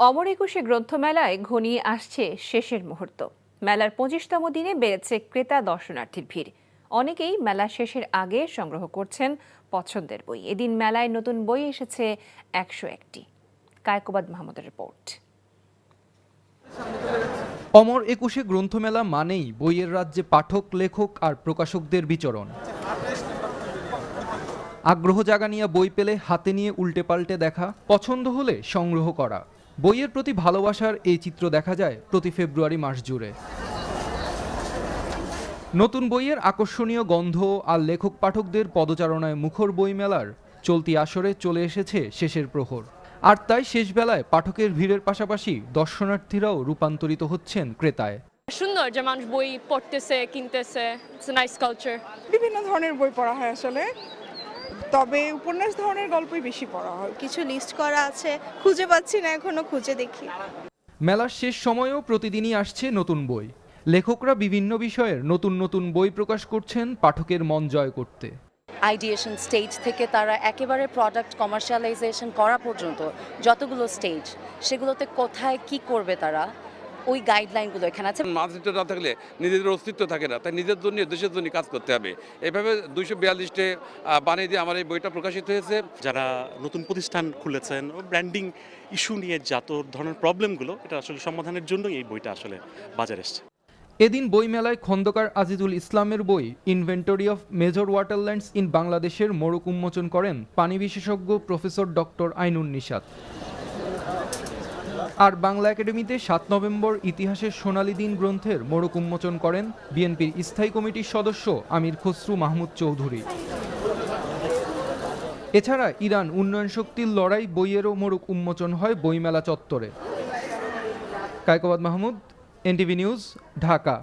অমর একুশে গ্রন্থমেলায় ঘনিয়ে আসছে শেষের মুহূর্ত। মেলার 25তম দিনে বেড়েছে ক্রেতা দর্শনার্থীর ভিড়। অনেকেই মেলা শেষের আগে সংগ্রহ করছেন পছন্দের বই। এদিন মেলায় নতুন বই এসেছে 101টি। কায়কোবাদ মাহমুদের রিপোর্ট। অমর একুশে গ্রন্থমেলা মানেই বইয়ের রাজ্যে পাঠক, লেখক আর প্রকাশকদের বিচরণ। আগ্রহ জাগানিয়া বই পেলে হাতে নিয়ে উল্টে পাল্টে দেখা, পছন্দ হলে সংগ্রহ করা, বইয়ের প্রতি ভালোবাসার এই চিত্র দেখা যায় প্রতি ফেব্রুয়ারি মাস জুড়ে। নতুন বইয়ের আকর্ষণীয় গন্ধ আর লেখক পাঠকদের পদচারণায় মুখর বইমেলার চলতি আসরে চলে এসেছে শেষের প্রহর। আর তাই শেষ বেলায় পাঠকের ভিড়ের পাশাপাশি দর্শনার্থীরাও রূপান্তরিত হচ্ছেন ক্রেতায়। সুন্দর যে মানুষ বই পড়তেছে, কিনতেছে। It's a nice culture. বিভিন্ন ধরনের বই পড়া হয় আসলে, তবে উপন্যাস ধরনের গল্পই বেশি পড়া হয়। কিছু লিস্ট করা আছে, খুঁজে পাচ্ছি না, এখনো খুঁজে দেখি। মেলার শেষ সময়েও প্রতিদিনই আসছে নতুন বই। লেখকরা বিভিন্ন বিষয়ের নতুন নতুন বই প্রকাশ করছেন পাঠকের মন জয় করতে। আইডিয়েশন স্টেজ থেকে তারা একেবারে প্রোডাক্ট কমার্শিয়ালাইজেশন করা পর্যন্ত যতগুলো স্টেজ, সেগুলোতে কোথায় কি করবে তারা, ওই গাইডলাইনগুলো এখানে আছে। মানচিত্র না থাকলে নিজেদের অস্তিত্ব থাকে না, তাই নিজের জন্য দেশের জন্য কাজ করতে হবে। এভাবে 242টে বানিয়ে দিয়ে আমার এই বইটা প্রকাশিত হয়েছে। যারা নতুন প্রতিষ্ঠান খুলেছেন, ব্র্যান্ডিং ইস্যু নিয়ে যত ধরনের প্রবলেমগুলো, এটা আসলে সমাধানের জন্যই এই বইটা আসলে বাজারে এসছে। এদিন বইমেলায় খন্দকার আজিজুল ইসলামের বই ইনভেন্টরি অফ মেজর ওয়াটারল্যান্ডস ইন বাংলাদেশের মোড়ক উন্মোচন করেন পানি বিশেষজ্ঞ প্রফেসর ডক্টর আইনুন নিশাত। আর বাংলা একাডেমিতে 7 নভেম্বর ইতিহাসের সোনালী দিন গ্রন্থের মোড়ক উন্মোচন করেন বিএনপির স্থায়ী কমিটির সদস্য আমির খসরু মাহমুদ চৌধুরী। এছাড়া ইরান উন্নয়ন শক্তির লড়াই বইয়েরও মোড়ক উন্মোচন হয় বইমেলা চত্বরে। Kaykobad Mahmud, NTV news, Dhaka.